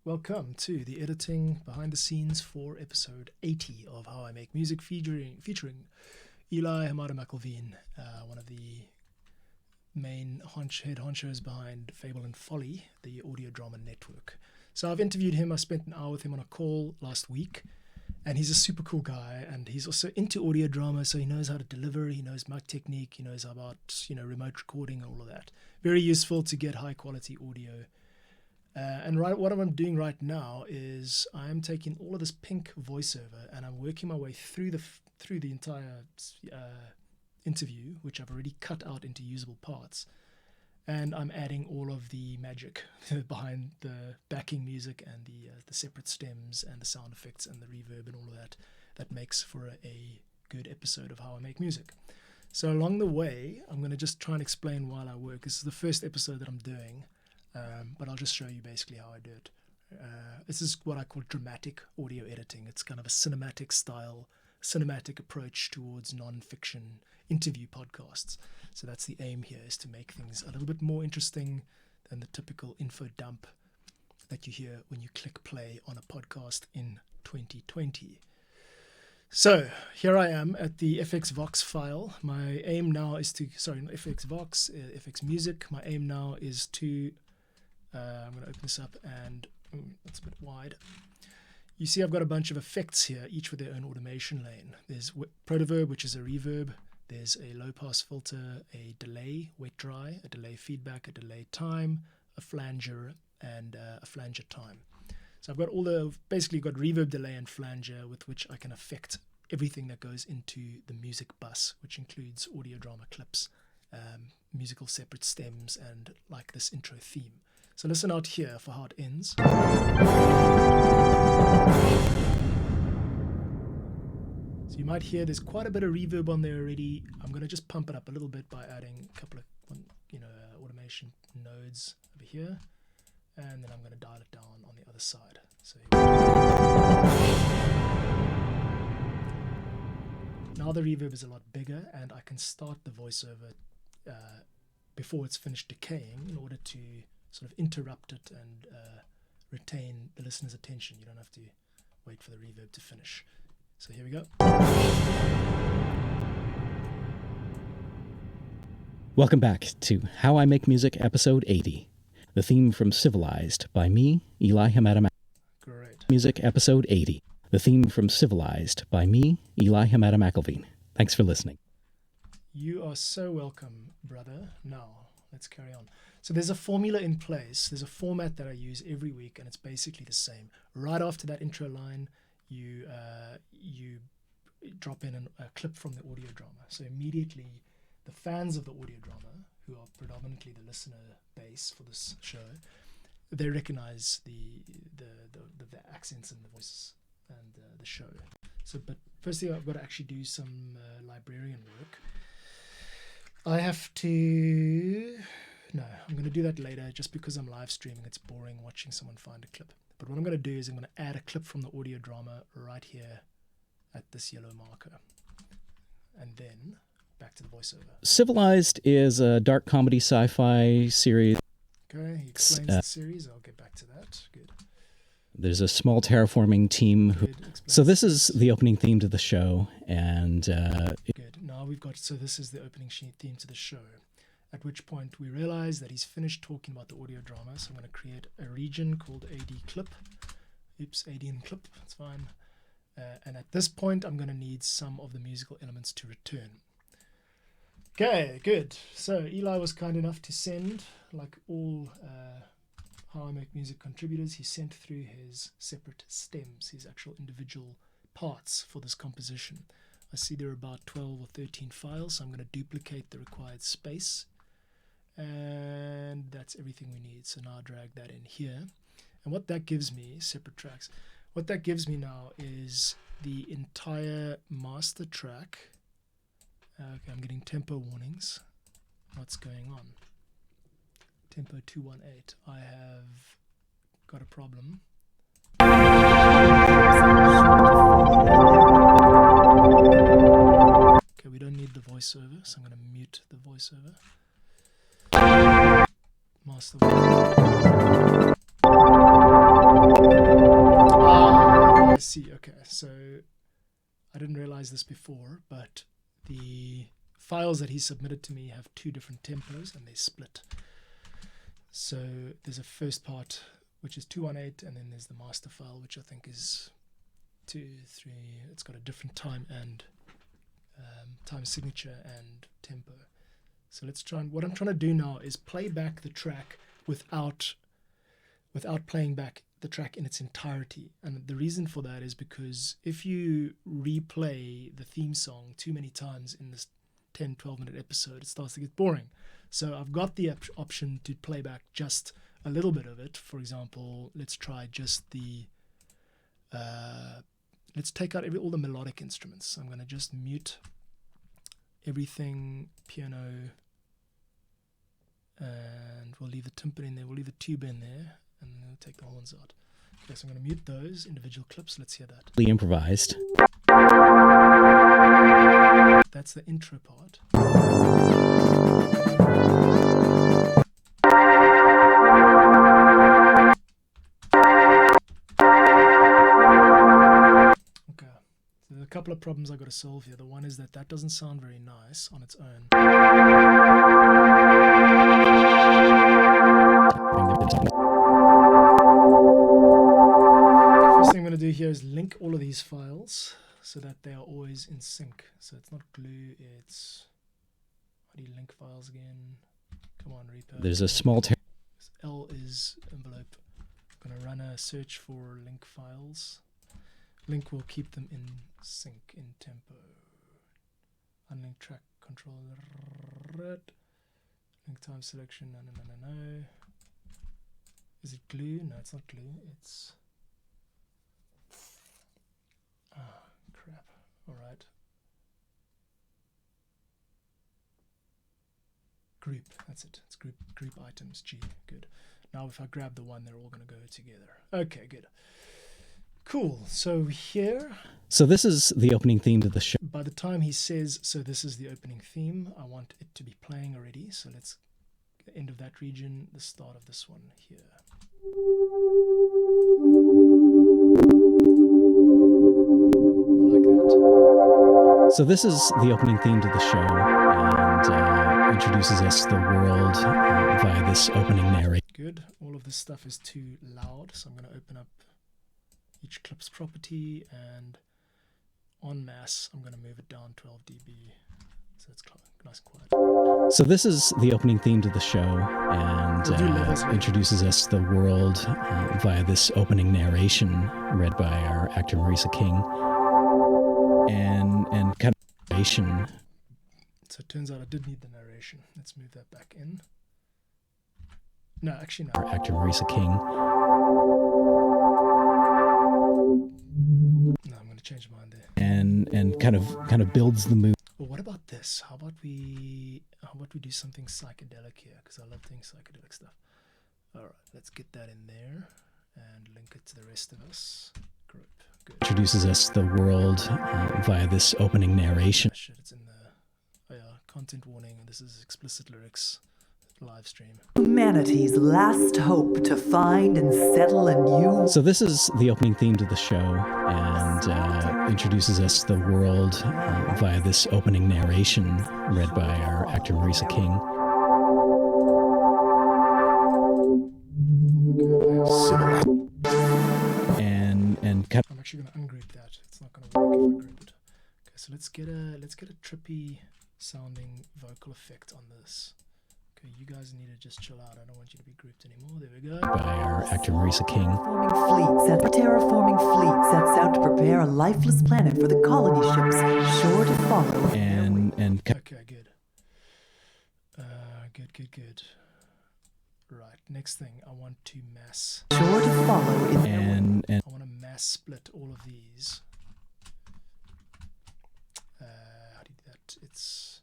Welcome to the editing behind the scenes for episode 80 of How I Make Music, featuring Eli Hamada McIlveen, one of the main head honchos behind Fable and Folly, the audio drama network. So I've interviewed him. I spent an hour with him on a call last week, and he's a super cool guy, and he's also into audio drama, so he knows how to deliver, he knows mic technique, he knows about remote recording, all of that. Very useful to get high quality audio. What I'm doing right now is I'm taking all of this pink voiceover and I'm working my way through the entire interview, which I've already cut out into usable parts, and I'm adding all of the magic behind the backing music and the separate stems and the sound effects and the reverb and all of that makes for a good episode of How I Make Music. So along the way, I'm going to just try and explain while I work. This is the first episode that I'm doing. But I'll just show you basically how I do it. This is what I call dramatic audio editing. It's kind of a cinematic style, cinematic approach towards non-fiction interview podcasts. So that's the aim here, is to make things a little bit more interesting than the typical info dump that you hear when you click play on a podcast in 2020. So here I am at the FX Vox file. My aim now is to, FX Vox, FX Music. My aim now is to I'm going to open this up, and that's a bit wide. You see I've got a bunch of effects here, each with their own automation lane. There's Protoverb, which is a reverb. There's a low-pass filter, a delay, wet-dry, a delay feedback, a delay time, a flanger, and a flanger time. So I've got basically got reverb, delay, and flanger with which I can affect everything that goes into the music bus, which includes audio drama clips, musical separate stems, and like this intro theme. So listen out here for how it ends. So you might hear there's quite a bit of reverb on there already. I'm going to just pump it up a little bit by adding a couple of automation nodes over here. And then I'm going to dial it down on the other side. So now the reverb is a lot bigger, and I can start the voiceover before it's finished decaying in order to sort of interrupt it and retain the listener's attention. You don't have to wait for the reverb to finish. So here we go. Welcome back to How I Make Music, episode 80. The theme from Civilized by me, Eli Hamada Great. Music, episode 80. The theme from Civilized by me, Eli Hamada McIlveen. Thanks for listening. You are so welcome, brother. Now, let's carry on. So there's a formula in place. There's a format that I use every week, and it's basically the same. Right after that intro line, you drop in a clip from the audio drama. So immediately, the fans of the audio drama, who are predominantly the listener base for this show, they recognize the accents and the voices and the show. So, but firstly, I've got to actually do some librarian work. I'm going to do that later, just because I'm live streaming. It's boring watching someone find a clip. But what I'm going to do is I'm going to add a clip from the audio drama right here at this yellow marker. And then back to the voiceover. Civilized is a dark comedy sci-fi series. Okay, he explains the series. I'll get back to that. Good. There's a small terraforming team. So this is the opening theme to the show. And good. Now this is the opening theme to the show. At which point we realize that he's finished talking about the audio drama. So I'm going to create a region called AD clip. Oops, AD and clip. That's fine. And at this point, I'm going to need some of the musical elements to return. Okay, good. So Eli was kind enough to send, like all How I Make Music contributors, he sent through his separate stems, his actual individual parts for this composition. I see there are about 12 or 13 files, so I'm going to duplicate the required space. And that's everything we need. So now I'll drag that in here. And what that gives me, separate tracks, what that gives me now is the entire master track. Okay, I'm getting tempo warnings. What's going on? Tempo 218. I have got a problem. Okay, we don't need the voiceover, so I'm going to mute the voiceover. Master. So I didn't realize this before, but the files that he submitted to me have 2 different tempos and they split. So there's a first part which is 218, and then there's the master file, which I think is 2, 3. It's got a different time and time signature and tempo. So let's try, and what I'm trying to do now is play back the track without playing back the track in its entirety. And the reason for that is because if you replay the theme song too many times in this 10-12 minute episode, it starts to get boring. So I've got the option to play back just a little bit of it. For example, let's try just the let's take out all the melodic instruments. I'm going to just mute everything, piano, and we'll leave the timpani in there, we'll leave the tuba in there, and then we'll take the horns out. Okay, so I'm going to mute those individual clips. Let's hear that. Improvised. That's the intro part. Okay, so there's a couple of problems I've got to solve here. The one is that doesn't sound very nice on its own. First thing I'm going to do here is link all of these files so that they are always in sync. So it's not glue, it's... How do you link files again? Come on, repo. There's a small... L is envelope. I'm going to run a search for link files. Link will keep them in sync, in tempo. Unlink track control. Link time selection. No. Is it glue? No, it's not glue. It's... crap. Alright. Group, that's it. It's group items, G. Good. Now if I grab the one, they're all going to go together. Okay, good. Cool. So here... So this is the opening theme to the show. By the time he says, so this is the opening theme, I want it to be playing already. So let's... The end of that region, the start of this one here. Like that. So this is the opening theme to the show, and introduces us to the world via this opening narration. Good. All of this stuff is too loud, so I'm going to open up each clip's property, and en masse, I'm going to move it down 12 dB, so it's nice and quiet. So this is the opening theme to the show, and introduces us to the world via this opening narration read by our actor Marisa King, and kind of narration. So it turns out I did need the narration. Let's move that back in. No, actually no. Our actor Marisa King. No, I'm going to change mine there. And kind of builds the mood. Well, what about this? How about we do something psychedelic here? Because I love doing psychedelic stuff. All right, let's get that in there and link it to the rest of us. Group. Good. Introduces us to the world via this opening narration. Shit, it's in the content warning. This is explicit lyrics. Live stream. Humanity's last hope to find and settle a new... So this is the opening theme to the show, and introduces us to the world via this opening narration read by our actor Marisa King. And cut. I'm actually going to ungroup that. It's not going to work if I group it. Okay, so let's get a trippy sounding vocal effect on this. Okay, you guys need to just chill out. I don't want you to be grouped anymore. There we go. By our actor Marisa King. Terraforming fleet sets out to prepare a lifeless planet for the colony ships sure to follow. Okay, good. Good. Right, next thing, I want to mass. Sure to follow. I want to mass split all of these. How do you do that? It's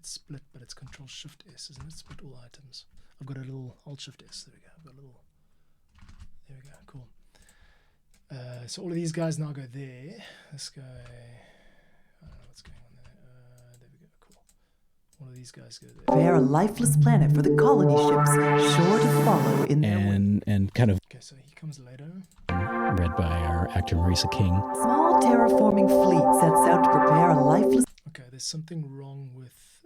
split, but it's Control Shift S, isn't it? Split all items. I've got a little Alt Shift S. There we go. I've got a little. There we go. Cool. So all of these guys now go there. This guy. I don't know what's going on there. There we go. Cool. All of these guys go there. Prepare a lifeless planet for the colony ships sure to follow in their and kind of Okay, so he comes later. read by our actor Marisa King. Small terraforming fleet sets out to prepare a lifeless... Okay, there's something wrong with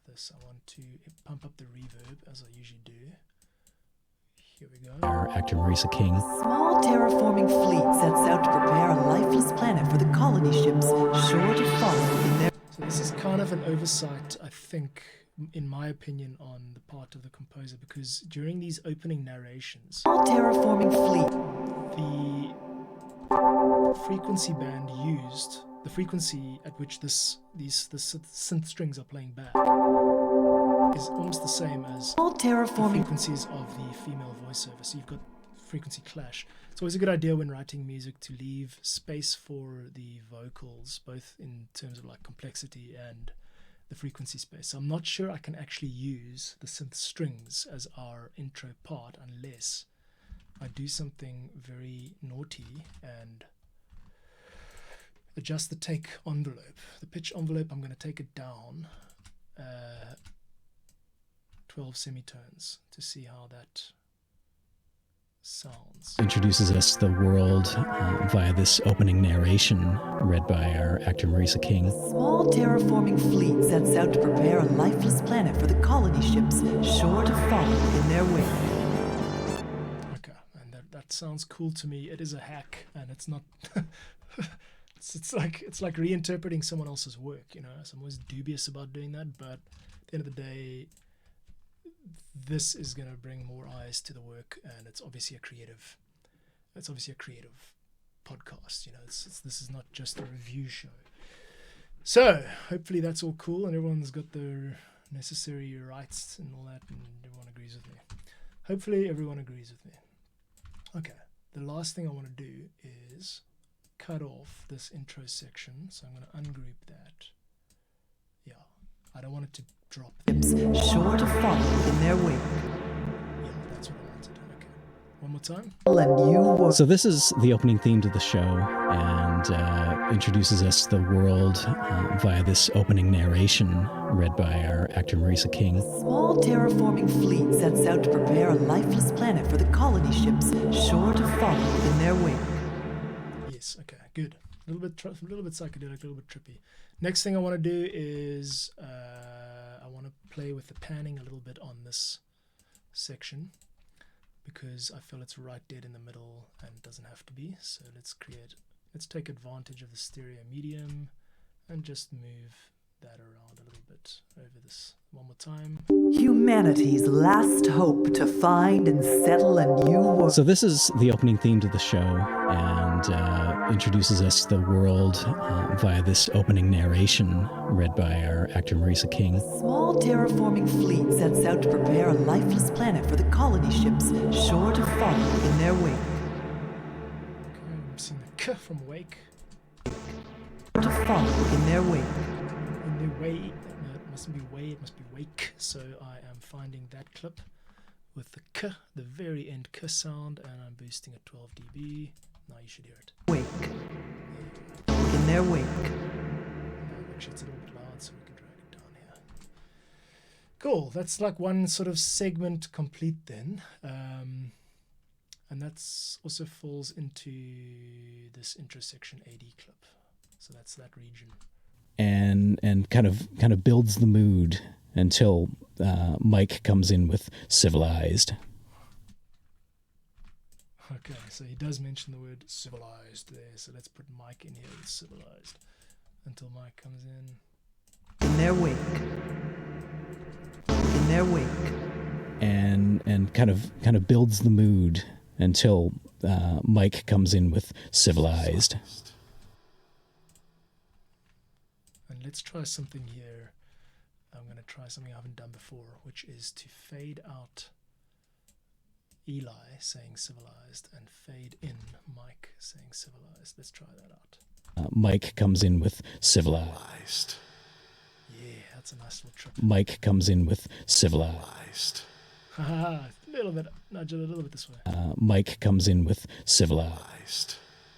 this. I want to pump up the reverb as I usually do. Here we go. Our actor Marisa King. Small terraforming fleet sets out to prepare a lifeless planet for the colony ships sure to follow in their... So this is kind of an oversight, I think, in my opinion, on the part of the composer, because during these opening narrations, Small terraforming fleet... the frequency band used, the frequency at which the synth strings are playing back, is almost the same as Small the terraforming... frequencies of the female voiceover. So you've got frequency clash. It's always a good idea when writing music to leave space for the vocals, both in terms of like complexity and the frequency space. So I'm not sure I can actually use the synth strings as our intro part unless I do something very naughty and adjust the take envelope. The pitch envelope, I'm going to take it down 12 semitones to see how that sounds. Introduces us to the world via this opening narration read by our actor Marisa King. Small terraforming fleet sets out to prepare a lifeless planet for the colony ships sure to follow in their wake. Okay, and that sounds cool to me. It is a hack, and it's not. it's like reinterpreting someone else's work. You know, so I'm always dubious about doing that, but at the end of the day, this is going to bring more eyes to the work, and it's obviously a creative podcast. You know, this is not just a review show. So hopefully that's all cool and everyone's got their necessary rights and all that, and everyone agrees with me. Hopefully everyone agrees with me. Okay, the last thing I want to do is cut off this intro section, so I'm going to ungroup that. Yeah, I don't want it to drop there. Sure to follow in their wake. Yeah, that's what I wanted. Okay, one more time. And you were... So this is the opening theme to the show, and introduces us to the world via this opening narration read by our actor Marisa King. Small terraforming fleet sets out to prepare a lifeless planet for the colony ships sure to follow in their wake. Yes, okay, good. A little bit psychedelic, a little bit trippy. Next thing I want to do is I want to play with the panning a little bit on this section, because I feel it's right dead in the middle and it doesn't have to be. So let's take advantage of the stereo medium and just move that around a little bit over this one more time. Humanity's last hope to find and settle a new world. So this is the opening theme to the show, and introduces us to the world via this opening narration read by our actor Marisa King. Small terraforming fleet sets out to prepare a lifeless planet for the colony ships sure to follow in their wake. Okay, I'm seeing the K from wake. To follow in their wake. In the way, no, it mustn't be way, it must be wake. So I am finding that clip with the K, the very end K sound, and I'm boosting at 12 dB. Now you should hear it. Wake. In their wake. Actually, it's a little bit loud, so we can drag it down here. Cool, that's like one sort of segment complete then. And that's also falls into this intersection AD clip. So that's that region. And kind of builds the mood until Mike comes in with Civilized. Okay, so he does mention the word civilized there, so let's put Mike in here with civilized until Mike comes in. In their wake. In their wake. And kind of builds the mood until Mike comes in with Civilized. And let's try something here. I'm going to try something I haven't done before, which is to fade out Eli saying civilized and fade in Mike saying civilized. Let's try that out. Mike comes in with Civilized. Yeah, that's a nice little trip. Mike comes in with Civilized. Haha, a little bit, nudge it a little bit this way. Mike comes in with Civilized.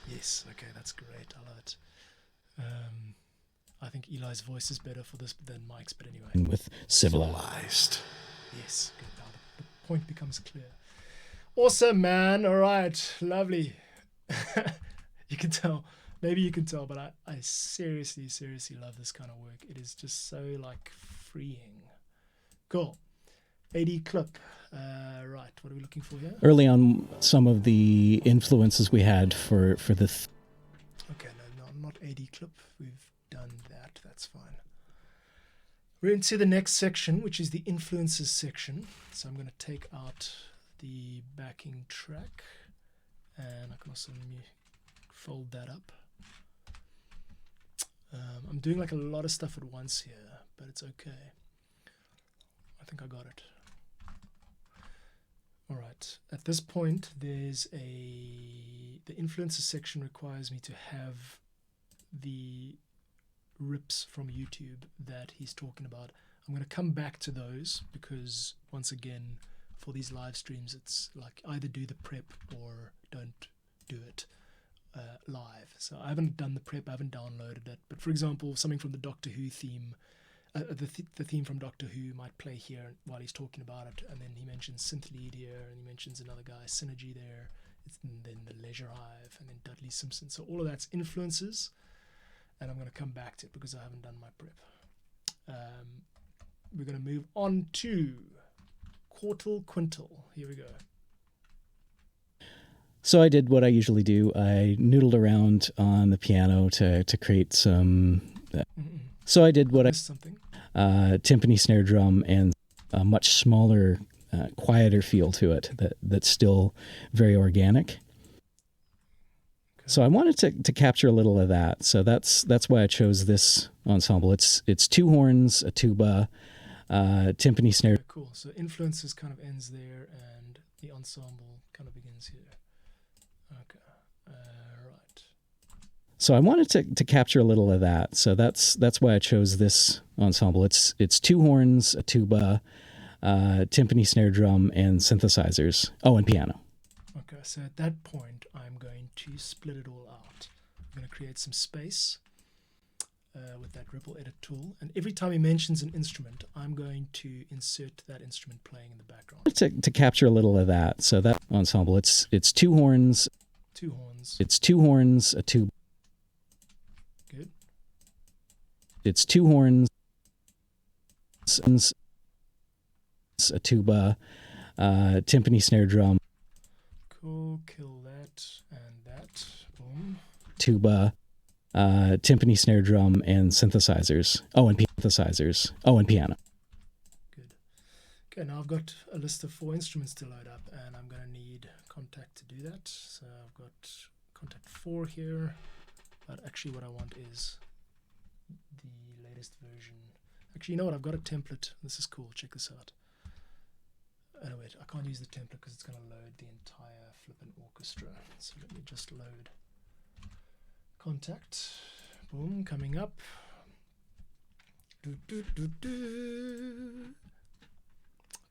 Yes, okay, that's great. I love it. I think Eli's voice is better for this than Mike's, but anyway. And with Civilized. Yes, good. Now the point becomes clear. Awesome, man. All right. Lovely. You can tell. Maybe you can tell, but I seriously, seriously love this kind of work. It is just so, like, freeing. Cool. 80 clip. Right. What are we looking for here? Early on, some of the influences we had for the... Okay, no, not 80 clip. We've done that. That's fine. We're into the next section, which is the influences section. So I'm going to take out the backing track, and I can also fold that up. I'm doing like a lot of stuff at once here, but it's okay. I think I got it. All right. At this point, the influences section requires me to have the rips from YouTube that he's talking about. I'm going to come back to those because, once again, for these live streams, it's like either do the prep or don't do it live. So I haven't done the prep, I haven't downloaded it. But for example, something from the Doctor Who theme, the theme from Doctor Who might play here while he's talking about it, and then he mentions Synth Lead here, and he mentions another guy, Synergy there, and then the Leisure Hive, and then Dudley Simpson. So all of that's influences, and I'm going to come back to it because I haven't done my prep. We're going to move on to quartal quintal. Here we go. So I did what I usually do. I noodled around on the piano to create some... So I did what something. Timpani snare drum and a much smaller, quieter feel to it that's still very organic. Okay. So I wanted to capture a little of that. So that's why I chose this ensemble. It's two horns, a tuba, timpani snare. Okay, cool. So influences kind of ends there, and the ensemble kind of begins here. Okay. Right. So I wanted to capture a little of that. So that's why I chose this ensemble. It's two horns, a tuba, timpani snare drum, and synthesizers. Oh, and piano. Okay, so at that point, I'm going to split it all out. I'm going to create some space with that ripple edit tool. And every time he mentions an instrument, I'm going to insert that instrument playing in the background. To capture a little of that. So that ensemble, it's two horns. Two horns. It's two horns, a tuba. Good. It's two horns, a tuba, timpani snare drum. Cool, kill that and that. Boom. Tuba, timpani snare drum, and synthesizers. Oh, and synthesizers. Oh, and piano. Good. Okay, now I've got a list of 4 instruments to load up, and I'm going to need Contact to do that. So I've got Contact 4 here, but actually what I want is the latest version. Actually, you know what? I've got a template. This is cool. Check this out. Oh, wait, I can't use the template because it's going to load the entire flippin' orchestra. So let me just load Contact. Boom, coming up.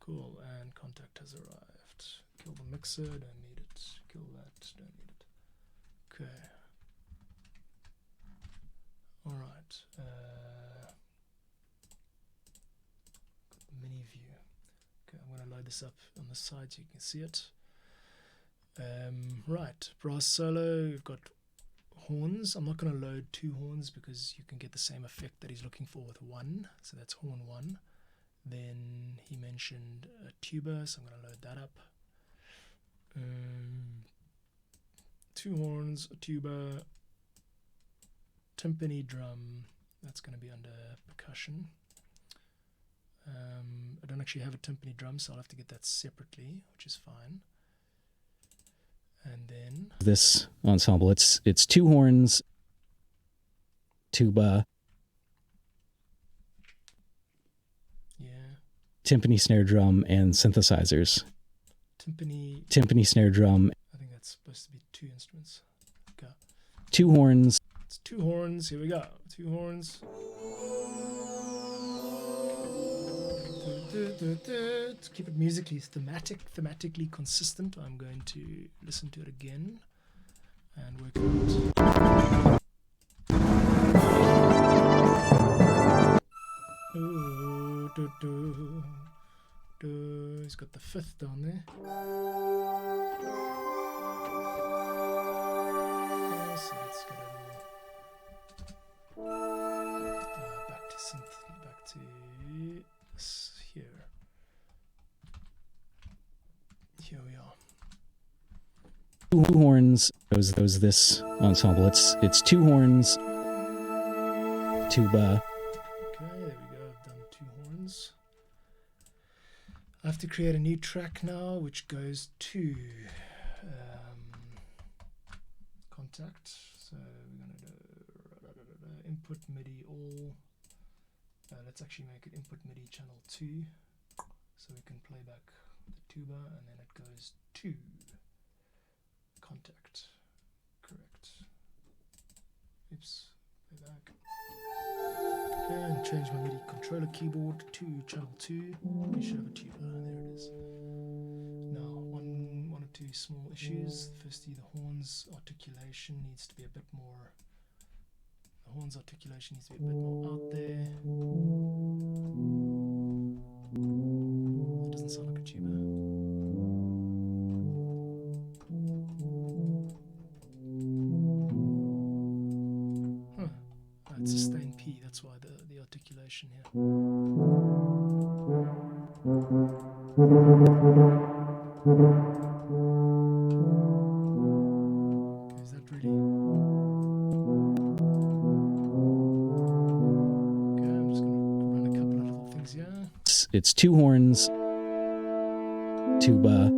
Cool, and Contact has arrived. Kill the mixer, don't need it. Kill that, don't need it. Okay. Alright. Got the mini view. Okay, I'm going to load this up on the side so you can see it. Right, brass solo, we've got horns. I'm not going to load 2 horns because you can get the same effect that he's looking for with 1. So that's horn 1. Then he mentioned a tuba, so I'm going to load that up. 2 horns, a tuba, timpani drum. That's going to be under percussion. I don't actually have a timpani drum, so I'll have to get that separately, which is fine. And then this ensemble, it's 2 horns, tuba, yeah, timpani snare drum, and synthesizers. Timpani snare drum. I think that's supposed to be 2 instruments. Go. 2 horns. It's 2 horns. Here we go. 2 horns. To keep it musically thematically consistent, I'm going to listen to it again and work it out. Ooh, He's got the 5th down there. Here we are. Two horns. Those this ensemble. It's two horns, tuba. Okay, there we go. I've done two horns. I have to create a new track now, which goes to contact. So we're gonna do input MIDI all. Let's actually make it input MIDI channel 2, so we can play back the tuba, and then it goes to contact. Correct. Oops. Play back. Okay, and change my MIDI controller keyboard to channel 2. We should have a tuba. There it is. Now, one or two small issues. Firstly, the horns articulation needs to be a bit more. The horns articulation needs to be a bit more out there. That doesn't sound like a tuba. It's sustained P, that's why the articulation here. Okay, is that really? Okay, I'm just going to run a couple of little things here. It's two horns, tuba.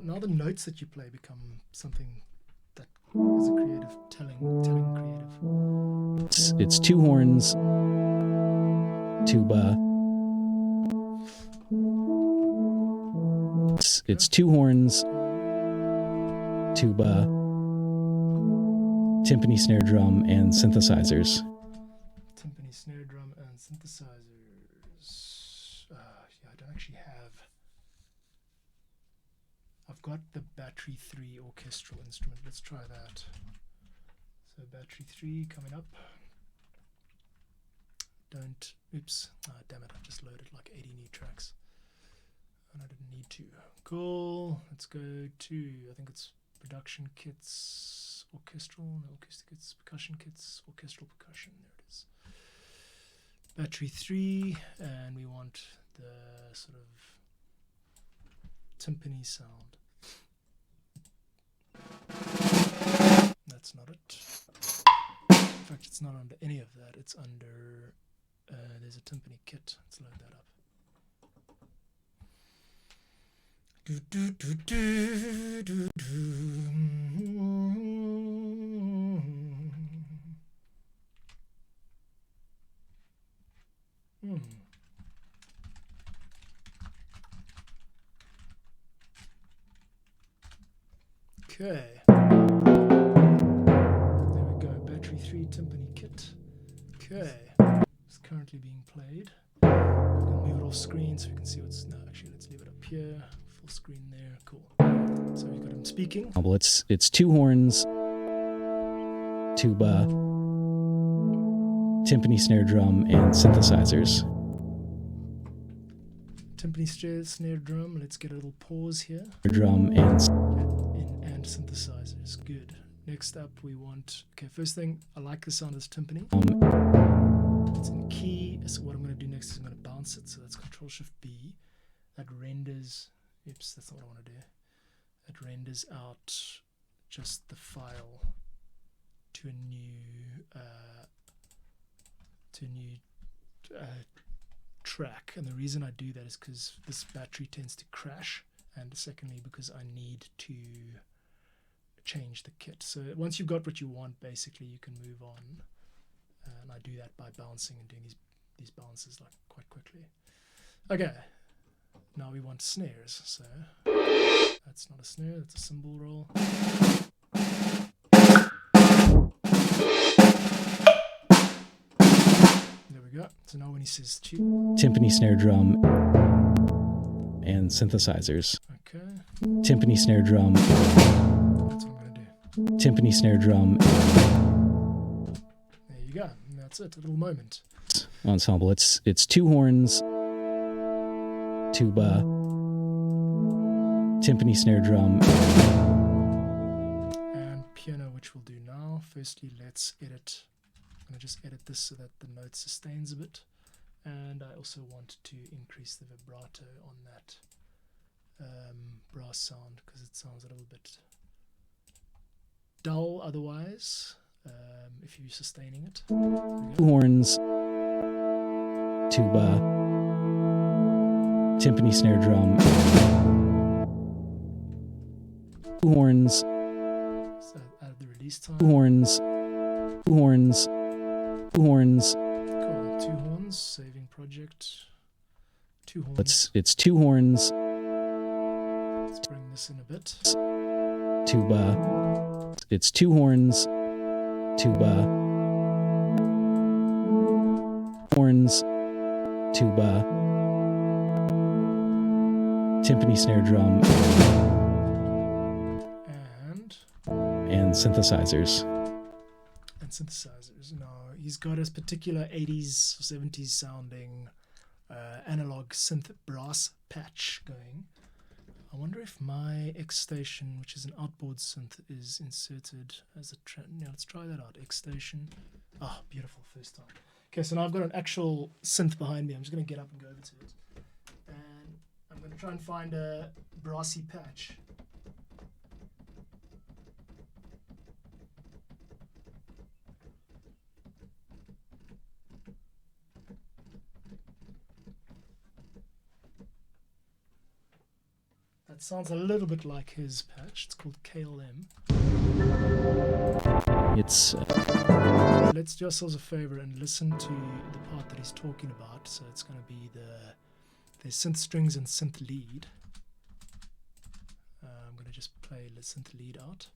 Now the notes that you play become something that is a creative, telling creative. It's two horns, tuba. It's two horns, tuba, timpani, snare drum, and synthesizers. Timpani, snare drum, and synthesizers. Yeah, I don't actually have. I've got the battery 3 orchestral instrument. Let's try that. So battery 3 coming up. Oops. Damn it, I just loaded like 80 new tracks. And I didn't need to. Cool. Let's go to, I think it's production kits, orchestral, no, acoustic kits, percussion kits, orchestral percussion. There it is. Battery 3, and we want the sort of timpani sound. That's not it. In fact, it's not under any of that. It's under, there's a timpani kit. Let's load that up. Okay. There we go. Battery 3 timpani kit. Okay. It's currently being played. I'm going to move it off screen so we can see what's. No, actually, let's leave it up here. Full screen there. Cool. So we've got him speaking. It's two horns, tuba, timpani, snare drum, and synthesizers. Timpani, snare drum. Let's get a little pause here. Drum and synthesizers. Good. Next up, we want. Okay, first thing, I like the sound of this timpani. It's in key. So what I'm going to do next is I'm going to bounce it. So that's Control-Shift-B. That renders. Oops, that's not what I want to do. That renders out just the file to a new track. And the reason I do that is because this battery tends to crash, and secondly because I need to change the kit. So once you've got what you want, basically you can move on, and I do that by bouncing and doing these bounces like quite quickly. Okay, now we want snares. So that's not a snare, that's a cymbal roll. There we go. So now when he says timpani, snare drum, and synthesizers. Okay. Timpani, snare drum. That's what I'm going to do. Timpani, snare drum. There you go. And that's it. A little moment. Ensemble. It's two horns, tuba, timpani, snare drum, and piano, which we'll do now. Firstly, let's edit. I'm going to just edit this so that the note sustains a bit. And I also want to increase the vibrato on that brass sound because it sounds a little bit dull otherwise if you're sustaining it. Horns, tuba, timpani, snare drum, horns, So out of the release time. horns, horns, horns. Cool. 2 horns, saving project. 2 horns. It's 2 horns, Let's bring this in a bit. tuba. It's 2 horns, tuba, horns, tuba, timpani, snare drum, and synthesizers. And synthesizers. Now, he's got his particular 80s or 70s sounding analog synth brass patch going. I wonder if my X station, which is an outboard synth, is inserted as a yeah, let's try that out. X station. Ah, beautiful, first time. Okay, so now I've got an actual synth behind me. I'm just going to get up and go over to it. And I'm going to try and find a brassy patch. That sounds a little bit like his patch. It's called KLM. It's Let's do ourselves a favor and listen to the part that he's talking about. So it's going to be the synth strings and synth lead. I'm going to just play the synth lead out.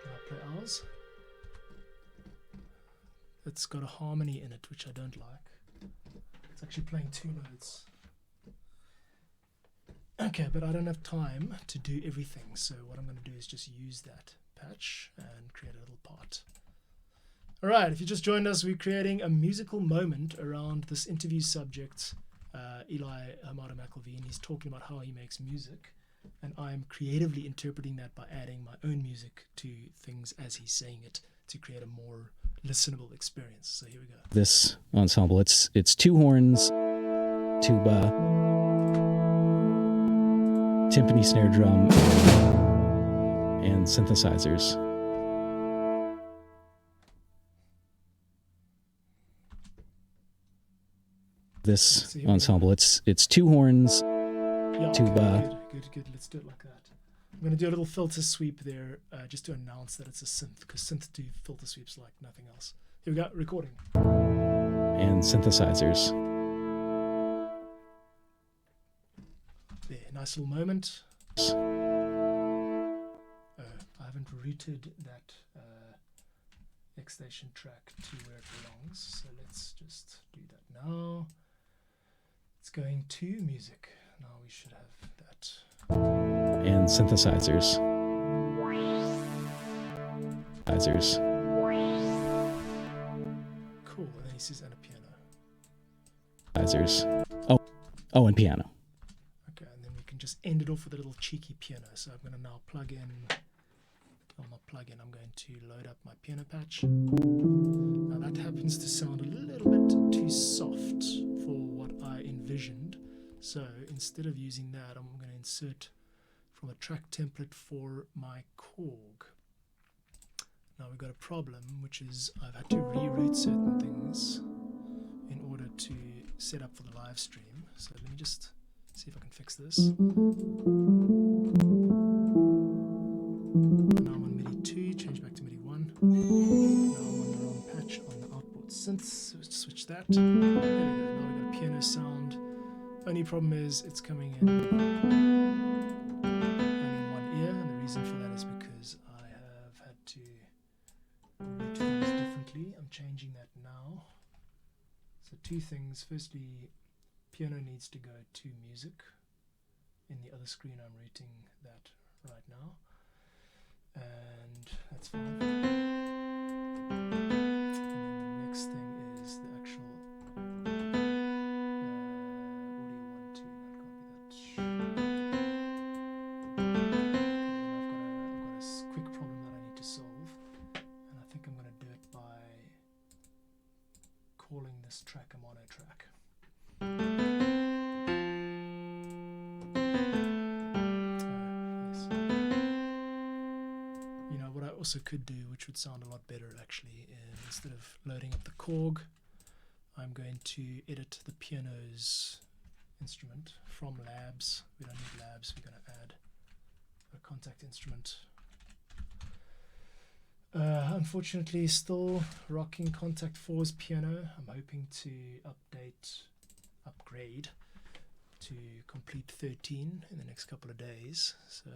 And I'll play ours. It's got a harmony in it, which I don't like. It's actually playing 2 notes. Okay, but I don't have time to do everything, so what I'm going to do is just use that patch and create a little part. Alright, if you just joined us, we're creating a musical moment around this interview subject, Eli Hamada McIlveen. He's talking about how he makes music, and I'm creatively interpreting that by adding my own music to things as he's saying it to create a more listenable experience. So here we go. this ensemble. It's 2 horns, tuba, timpani, snare drum, and synthesizers. This ensemble. It's 2 horns, Yeah, tuba. good. Let's do it like that. I'm going to do a little filter sweep there just to announce that it's a synth, because synths do filter sweeps like nothing else. Here we go, recording. And synthesizers. There, nice little moment. I haven't routed that X Station track to where it belongs, so let's just do that now. It's going to music. Now we should have that. And synthesizers. Synthesizers. Cool, and then he says, and a piano. Synthesizers. Oh, and piano. Okay, and then we can just end it off with a little cheeky piano. So I'm going to now plug in, I'm going to load up my piano patch. Now that happens to sound a little bit too soft for what I envisioned. So instead of using that, I'm going to insert from a track template for my Korg. Now we've got a problem, which is I've had to reroute certain things in order to set up for the live stream. So let me just see if I can fix this. Now I'm on MIDI 2, change back to MIDI 1. Now I'm on the wrong patch on the outboard synth, so let's switch that. There we go, now we've got a piano sound. Only problem is it's coming in only in one ear, and the reason for that is because I have had to route things differently. I'm changing that now. So 2 things. Firstly, piano needs to go to music. In the other screen I'm routing that right now. And that's fine. And then the next thing is the actual audio 1, 2. No, it can't be that. I've got a quick problem that I need to solve. And I think I'm going to do it by also could do, which would sound a lot better actually, is instead of loading up the Korg, I'm going to edit the piano's instrument from labs. We don't need labs, we're going to add a contact instrument. Unfortunately, still rocking Contact 4's piano. I'm hoping to upgrade to Complete 13 in the next couple of days. So,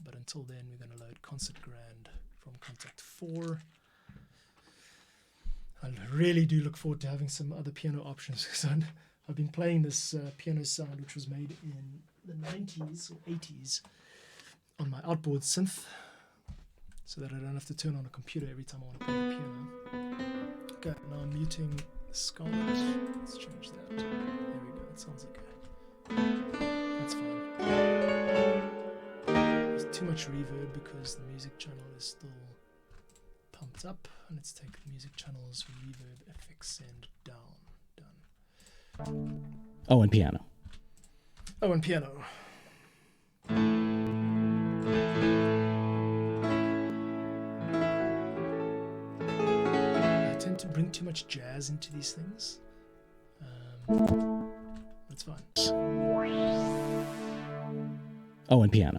but until then, we're going to load Concert Grand from Contact 4. I really do look forward to having some other piano options, because I've been playing this piano sound, which was made in the 90s or 80s on my outboard synth, so that I don't have to turn on a computer every time I want to play the piano. Okay, now I'm muting Scarlet. Let's change that. There we go, it sounds okay. That's fine. There's too much reverb because the music channel is still pumped up. Let's take the music channel's reverb effects send down. Done. Oh, and piano. Oh, and piano. I tend to bring too much jazz into these things. That's fine. Oh, and piano.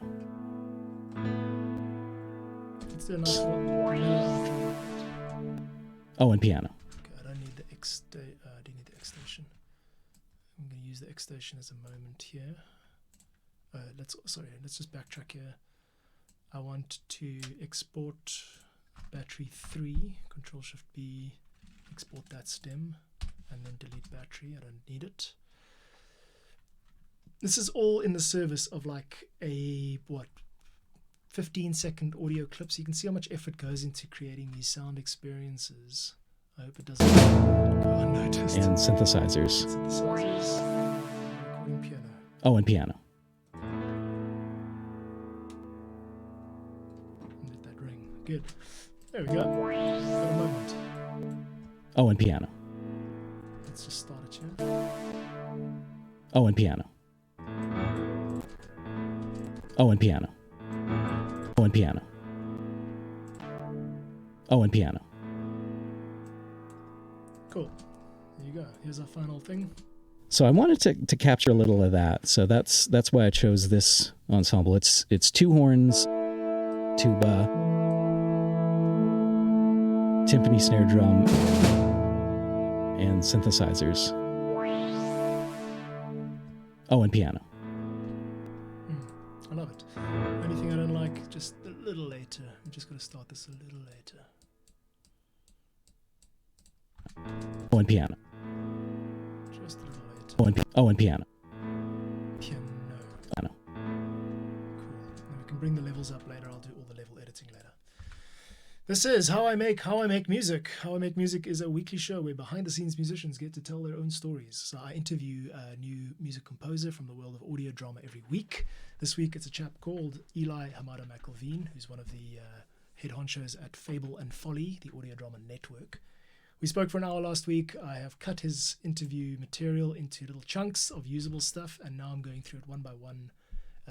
It's a nice one. Oh, and piano. Okay, I don't need the X. I do need the X station. I'm going to use the X station as a moment here. Let's just backtrack here. I want to export battery 3. Control Shift B. Export that stem, and then delete battery. I don't need it. This is all in the service of like a 15-second audio clip, so you can see how much effort goes into creating these sound experiences. I hope it doesn't go unnoticed. And synthesizers. Recording piano. Oh, and piano. Let that ring. Good. There we go. Got a moment. Oh, and piano. Let's just start it here. Oh, and piano. Oh, and piano. Oh, and piano. Oh, and piano. Cool. There you go. Here's our final thing. So I wanted to capture a little of that. So that's why I chose this ensemble. It's two horns, tuba, timpani, snare drum, and synthesizers. Oh, and piano. I love it. Anything I don't like, just a little later. I'm just going to start this a little later. Oh, and piano. Just a little later. Oh, and piano. Piano. Piano. Cool. Then we can bring the levels up later. I'll do all the level editing later. This is How I Make Music. How I Make Music is a weekly show where behind-the-scenes musicians get to tell their own stories. So I interview a new music composer from the world of audio drama every week. This week it's a chap called Eli Hamada McIlveen, who's one of the head honchos at Fable and Folly, the audio drama network. We spoke for an hour last week. I have cut his interview material into little chunks of usable stuff, and now I'm going through it one by one,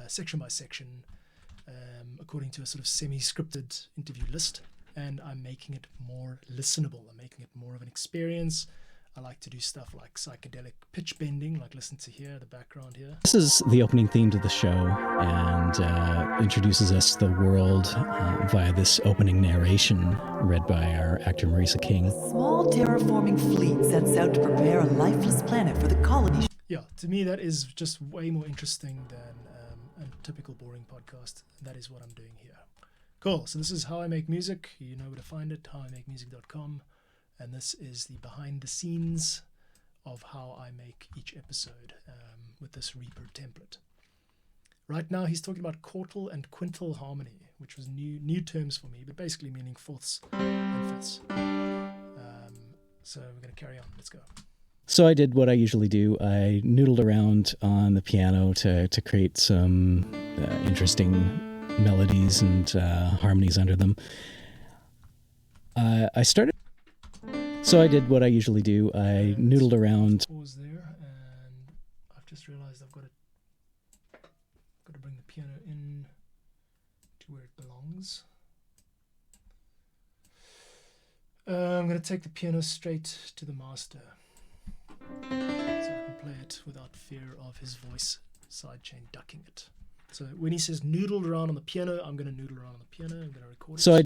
section by section, according to a sort of semi-scripted interview list. And I'm making it more listenable. I'm making it more of an experience. I like to do stuff like psychedelic pitch bending, like listen to here, the background here. This is the opening theme to the show, and introduces us to the world via this opening narration read by our actor Marisa King. A small terraforming fleet sets out to prepare a lifeless planet for the colony. Yeah, to me that is just way more interesting than a typical boring podcast. That is what I'm doing here. Cool, so this is How I Make Music. You know where to find it, howimakemusic.com. And this is the behind the scenes of how I make each episode with this Reaper template. Right now he's talking about quartal and quintal harmony, which was new terms for me, but basically meaning fourths and fifths. So we're going to carry on. Let's go. So I did what I usually do. I noodled around on the piano to create some interesting melodies and harmonies under them. So I did what I usually do. I noodled around. Pause there, and I've just realized I've got to bring the piano in to where it belongs. I'm going to take the piano straight to the master, so I can play it without fear of his voice sidechain ducking it. So when he says noodle around on the piano, I'm going to noodle around on the piano. I'm going to record it. I'm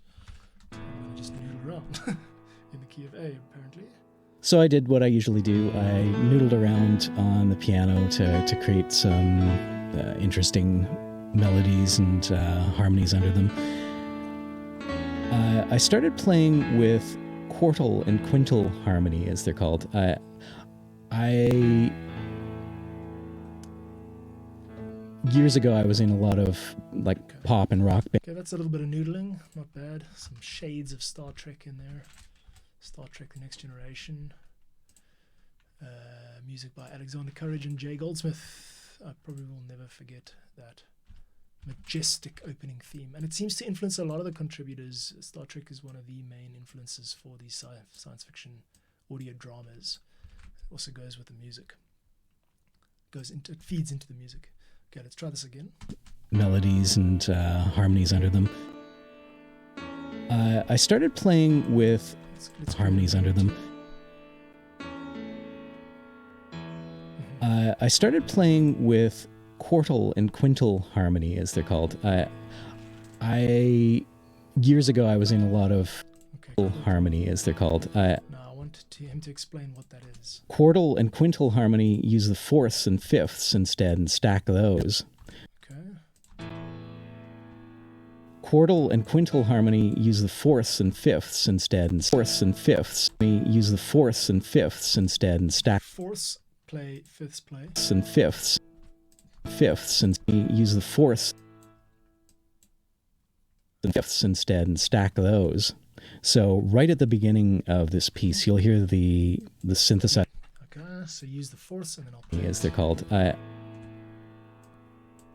going to just noodle around in the key of A, apparently. So I did what I usually do. I noodled around on the piano to create some interesting melodies and harmonies under them. I started playing with quartal and quintal harmony, as they're called. Years ago, I was in a lot of pop and rock bands. Okay, that's a little bit of noodling. Not bad. Some shades of Star Trek in there. Star Trek: The Next Generation. Music by Alexander Courage and Jay Goldsmith. I probably will never forget that majestic opening theme. And it seems to influence a lot of the contributors. Star Trek is one of the main influences for these science fiction audio dramas. It also goes with the music. It feeds into the music. Okay, let's try this again. Melodies and harmonies under them. I started playing with harmonies under them. I started playing with quartal and quintal harmony, as they're called. Years ago, I was in a lot of harmony, as they're called. Now I want him to explain what that is. Quartal and quintal harmony use the fourths and fifths instead and stack those. Okay. Quartal and quintal harmony use the fourths and fifths instead and fourths and fifths. Use the fourths and fifths instead and stack. Fourths play, fifths play. And fifths. Fifths and use the fourths and fifths instead and stack those. So right at the beginning of this piece, you'll hear the synthesizer. Okay, so use the fourths and then I'll play. As they're called.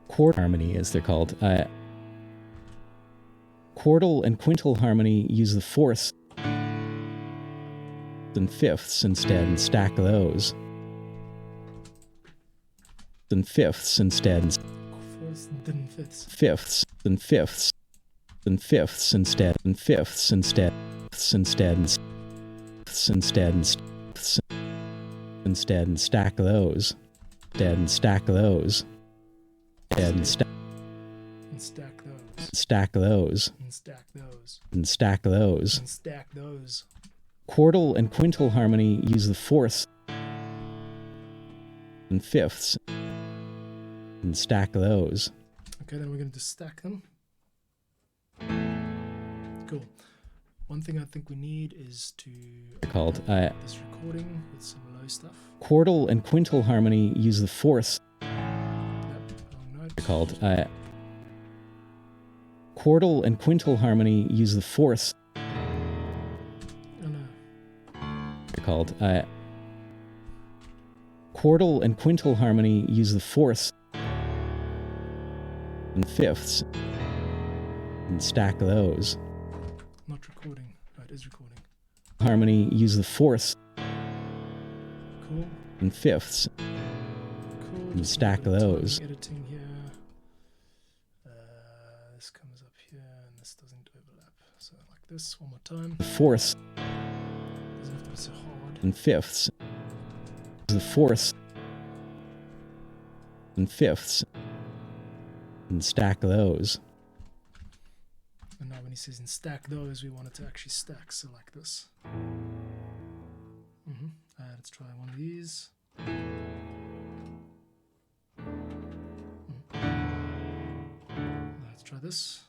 Chord harmony, as they're called. Quartal and quintal harmony use the fourths and fifths instead and stack those. And fifths instead. Fourths and then fifths. Fifths and fifths and fifths instead and fifths instead instead and fifths instead and stack those. Instead and stack those. And stack those. Stack those. And stack those. And stack those. And stack those. Quartal and quintal harmony use the fourths and fifths and stack those. Okay, then we're going to just stack them. Cool. One thing I think we need is to called this recording with some low stuff. Quartal and quintal harmony use the fourths. Yep, wrong note. Called quartal and quintal harmony use the fourths. Oh no. Called quartal and quintal harmony use the fourths and fifths and stack those. Not recording. Oh, it is recording. Harmony use the fourths Cool. and fifths Cool. and Just stack a bit of those. timing editing here. This comes up here and this doesn't overlap. So like this, one more time. Fourths Doesn't have to be so hard. and fifths. The fourths and fifths and stack those. And now when he says and stack those, we want it to actually stack. So like this. Let's try one of these. Let's try this.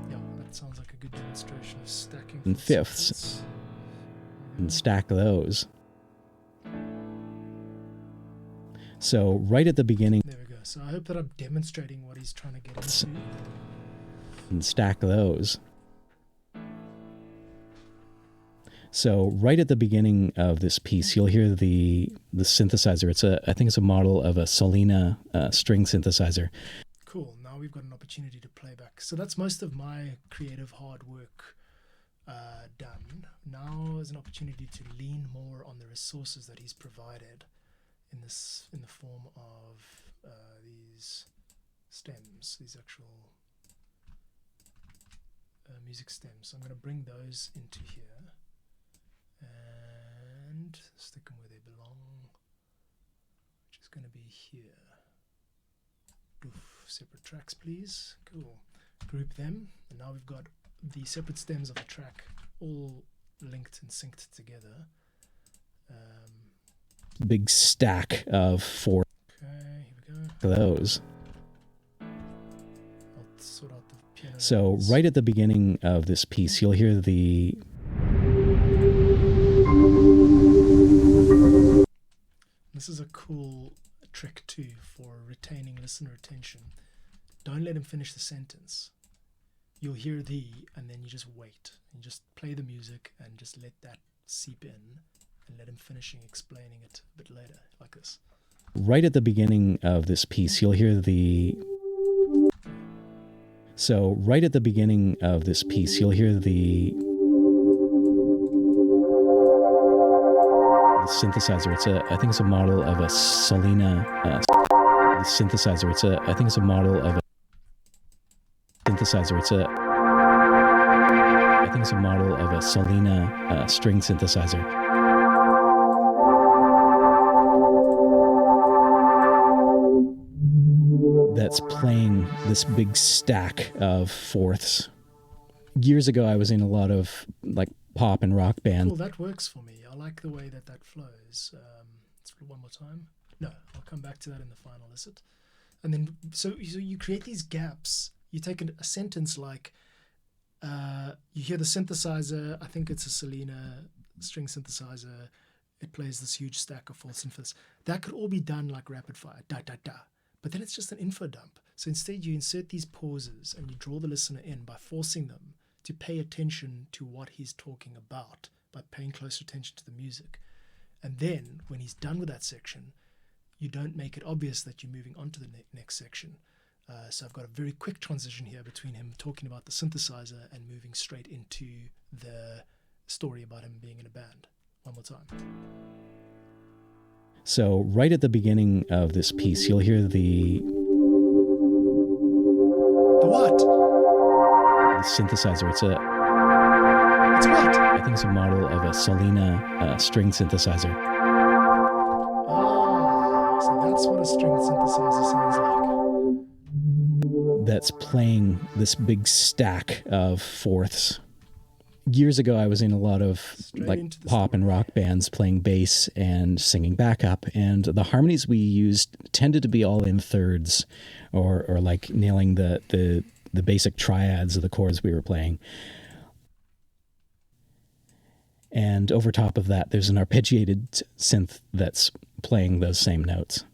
Yeah, that sounds like a good demonstration of stacking. And fifths. And stack those. So right at the beginning. There we go. So I hope that I'm demonstrating what he's trying to get into. And stack those. So right at the beginning of this piece, you'll hear the synthesizer. I think it's a model of a Solina string synthesizer. Cool. Now we've got an opportunity to play back. So that's most of my creative hard work done. Now is an opportunity to lean more on the resources that he's provided in the form of these stems, these actual music stems. So I'm going to bring those into here and stick them where they belong, which is going to be here. Oof, separate tracks, please. Cool. Group them, and now we've got the separate stems of the track all linked and synced together. Big stack of 4. Okay, here we go. Those. I'll sort out the piano. So notes. right at the beginning of this piece, you'll hear the This is a cool trick too for retaining listener attention. Don't let him finish the sentence. You'll hear the, and then you just wait. You just play the music and just let that seep in and let him finishing explaining it a bit later, like this. right at the beginning of this piece, you'll hear the. So right at the beginning of this piece, you'll hear the synthesizer. I think it's a model of a Selena synthesizer. I think it's a model of a synthesizer. I think it's a model of a Selena string synthesizer. That's playing this big stack of fourths. Years ago, I was in a lot of like pop and rock bands. Cool, that works for me. I like the way that flows. Let's do one more time. No, I'll come back to that in the final, is it? And then, so you create these gaps. You take a sentence like, you hear the synthesizer, I think it's a Selena string synthesizer. It plays this huge stack of fourths and fifths. That could all be done like rapid fire, da, da, da. But then it's just an info dump. So instead you insert these pauses and you draw the listener in by forcing them to pay attention to what he's talking about, by paying close attention to the music. And then when he's done with that section, you don't make it obvious that you're moving on to the next section. So I've got a very quick transition here between him talking about the synthesizer and moving straight into the story about him being in a band. One more time. So right at the beginning of this piece, you'll hear the what? The synthesizer. It's what? I think it's a model of a Selena string synthesizer. Oh, so that's what a string synthesizer sounds like. That's playing this big stack of fourths. Years ago, I was in a lot of like pop and rock bands playing bass and singing backup, and the harmonies we used tended to be all in thirds, or like nailing the basic triads of the chords we were playing. And over top of that, there's an arpeggiated synth that's playing those same notes.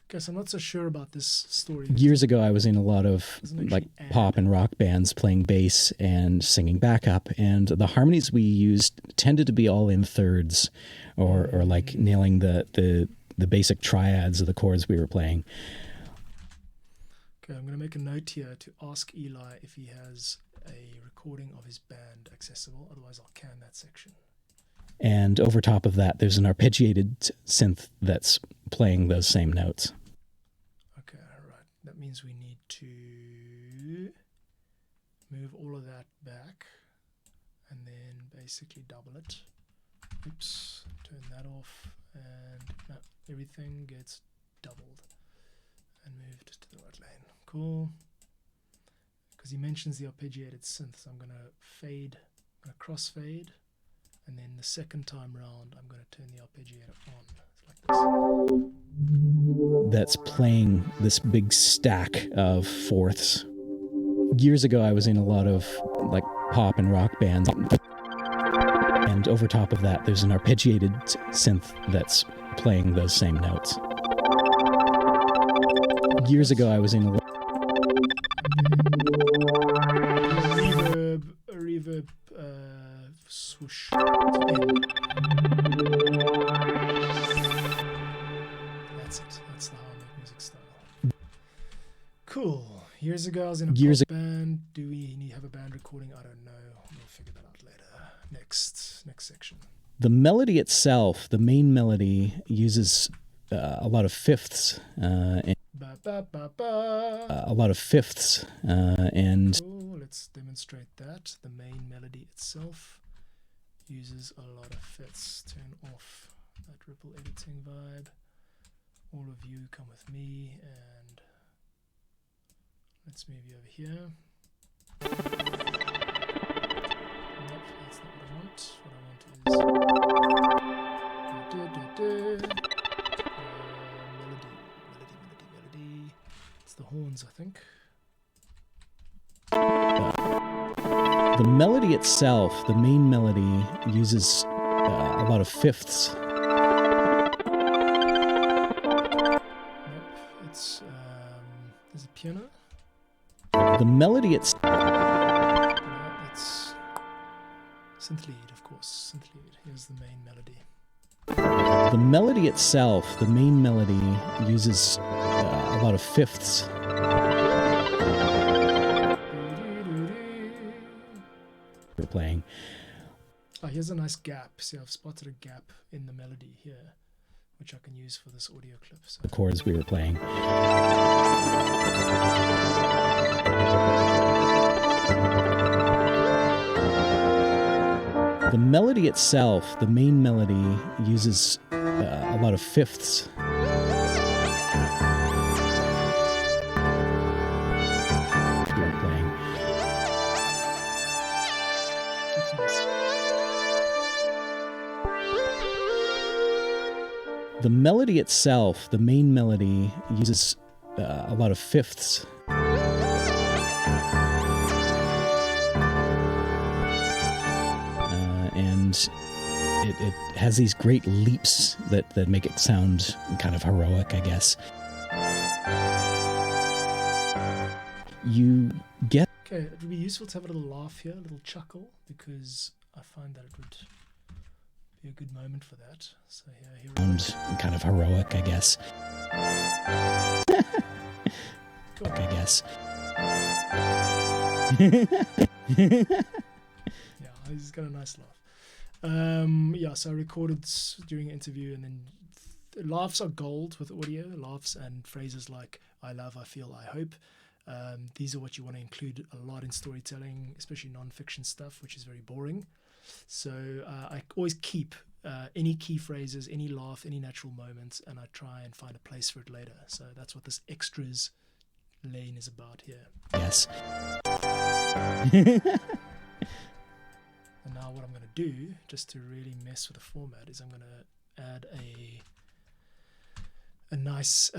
Guess I'm not so sure about this story. Years ago, I was in a lot of like pop and rock bands playing bass and singing backup, and the harmonies we used tended to be all in thirds, or like nailing the basic triads of the chords we were playing. Okay, I'm going to make a note here to ask Eli if he has a recording of his band accessible. Otherwise, I'll can that section. And over top of that, there's an arpeggiated synth that's playing those same notes. Okay, right. That means we need to move all of that back and then basically double it. Oops, turn that off, and no, everything gets doubled and moved to the right lane. Cool. Because he mentions the arpeggiated synth, so I'm going to fade, I'm going to crossfade. And then the second time round, I'm going to turn the arpeggiator on. It's like this. That's playing this big stack of fourths. Years ago, I was in a lot of like pop and rock bands. And over top of that, there's an arpeggiated synth that's playing those same notes. Years ago, I was in a reverb, swoosh. That's it. That's the How I Make Music style. Cool. Years ago, I was in a pop band. Do we have a band recording? I don't know. We'll figure that out later. Next section. The melody itself, the main melody, uses a lot of fifths. Ba, ba, ba, ba. a lot of fifths, and Oh, let's demonstrate that. The main melody itself uses a lot of fifths. Turn off that ripple editing vibe. All of you come with me, and let's move you over here. Nope, that's not what I want. What I want is melody. It's the horns, I think. the melody itself, the main melody, uses a lot of fifths. Nope, it's there's a piano. The melody itself. No, it's synth lead, of course. Synth lead. Here's the main melody. The melody itself, the main melody, uses a lot of fifths. We're playing. Oh, here's a nice gap. See, I've spotted a gap in the melody here, which I can use for this audio clip. So The chords we were playing. The melody itself, the main melody, uses a lot of fifths. We were playing. that's nice. The melody itself, the main melody, uses a lot of fifths. And it has these great leaps that make it sound kind of heroic, I guess. You get Okay, it would be useful to have a little laugh here, a little chuckle, because I find that it would be a good moment for that. So here we sound kind of heroic, I guess. go. I guess. Yeah, he's got a nice laugh. Yeah, so I recorded during an interview, and then laughs are gold with audio. Laughs and phrases like "I love," "I feel," "I hope." These are what you want to include a lot in storytelling, especially non-fiction stuff, which is very boring. So I always keep any key phrases, any laugh, any natural moments, and I try and find a place for it later. So that's what this extras lane is about here. Yes. And now what I'm going to do, just to really mess with the format, is I'm going to add a nice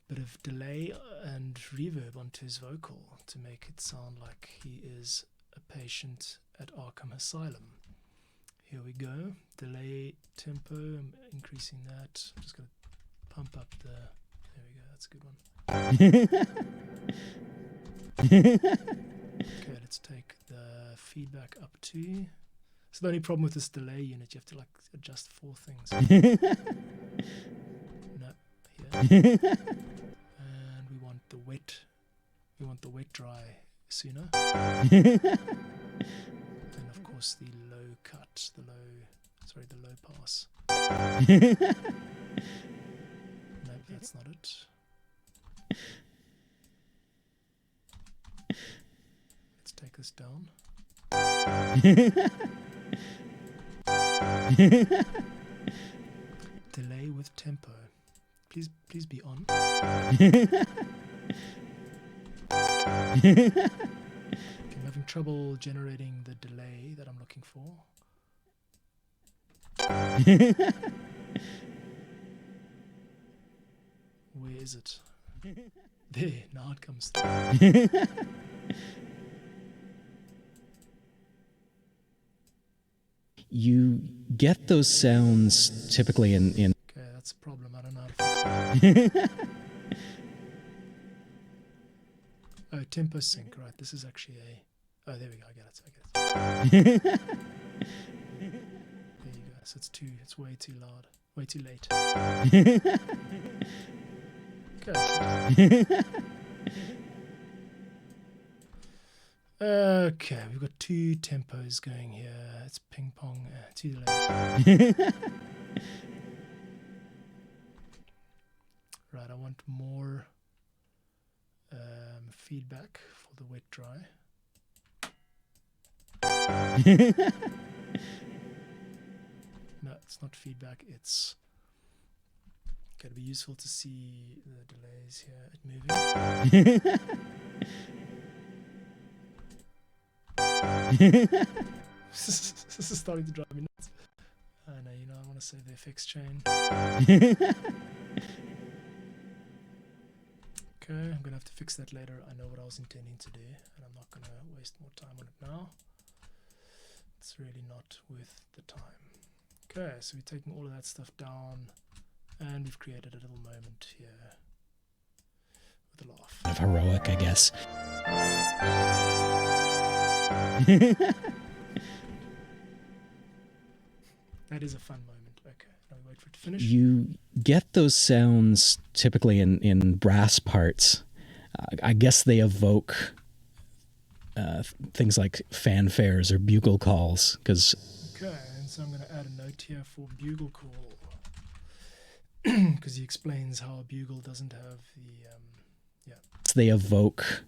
bit of delay and reverb onto his vocal to make it sound like he is a patient at Arkham Asylum. Here we go. Delay tempo, I'm increasing that. I'm just going to pump up the... There we go, that's a good one. Okay, let's take the feedback up to... So the only problem with this delay unit, you have to like adjust 4 things. No, here. And we want the wet dry sooner. And of course the low cut, the low pass. No, that's not it. Let's take this down. Delay with tempo. Please be on. Okay, I'm having trouble generating the delay that I'm looking for. Where is it? There, now it comes through. You get those sounds typically in Okay, that's a problem. I don't know how to fix it. Oh, tempo sync, right. This is actually a... Oh, there we go. I get it. There you go. So it's way too loud. Way too late. Okay. Okay, we've got 2 tempos going here. It's ping pong, 2 delays. Right, I want more feedback for the wet dry. No, it's not feedback. It's going to be useful to see the delays here at moving. This is starting to drive me nuts. I know, I want to save the effects chain. Okay, I'm going to have to fix that later. I know what I was intending to do, and I'm not going to waste more time on it now. It's really not worth the time. Okay, so we're taking all of that stuff down, and we've created a little moment here with a laugh. Of heroic, I guess. That is a fun moment. Okay, now we wait for it to finish. You get those sounds typically in brass parts. I guess they evoke things like fanfares or bugle calls. Okay, and so I'm going to add a note here for bugle call. Because he explains how a bugle doesn't have the... They evoke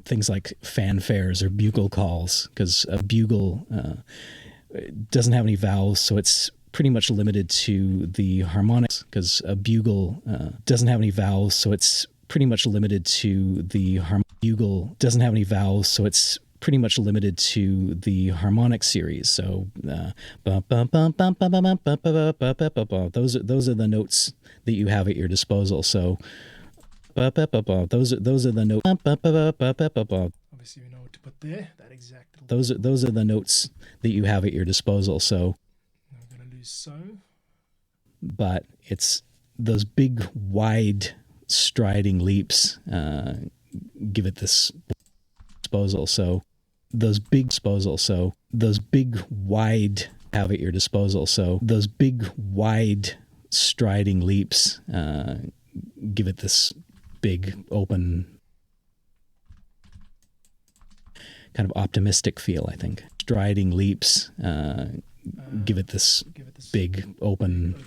things like fanfares or bugle calls, because a bugle doesn't have any vowels, so it's pretty much limited to the harmonics. Because a bugle doesn't have any vowels, so it's pretty much limited to the bugle doesn't have any vowels, so it's pretty much limited to the harmonic series. So those are the notes that you have at your disposal. So those are the notes. Obviously, we know what to put there. That exact. Those are the notes that you have at your disposal. So I'm going to lose so. But it's those big, wide, striding leaps give it this disposal. So those big, wide have at your disposal. So those big, wide, striding leaps give it this big, open, kind of optimistic feel, I think. Striding leaps give it this big, open,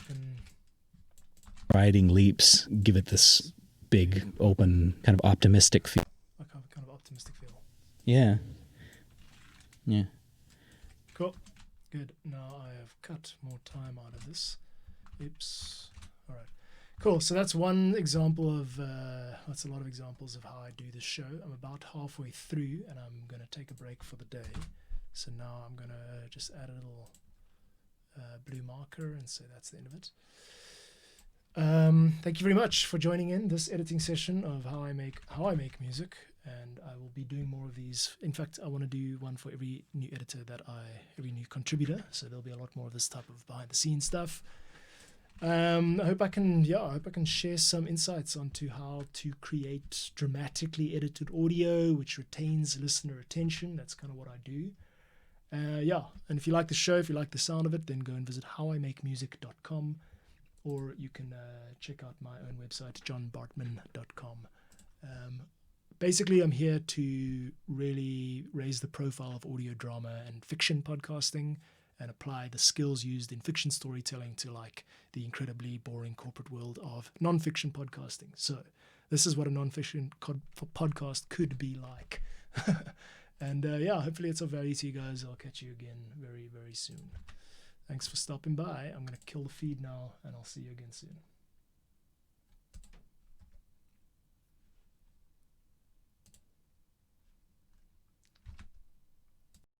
striding leaps give it this big, open, kind of optimistic feel. Kind of optimistic feel. Yeah. Yeah. Cool. Good. Now I have cut more time out of this. Oops. All right. Cool. So that's one example of, that's a lot of examples of how I do this show. I'm about halfway through and I'm going to take a break for the day. So now I'm going to just add a little blue marker and say that's the end of it. Thank you very much for joining in this editing session of how I make music, and I will be doing more of these. In fact, I want to do one for every new editor every new contributor. So there'll be a lot more of this type of behind the scenes stuff. I hope I can share some insights onto how to create dramatically edited audio which retains listener attention. That's kind of what I do. And if you like the show, if you like the sound of it, then go and visit howimakemusic.com. Or you can check out my own website, johnbartman.com. Basically, I'm here to really raise the profile of audio drama and fiction podcasting and apply the skills used in fiction storytelling to like the incredibly boring corporate world of non-fiction podcasting. So this is what a non-fiction podcast could be like. And hopefully it's of value to you guys. I'll catch you again very, very soon. Thanks for stopping by. I'm going to kill the feed now, and I'll see you again soon.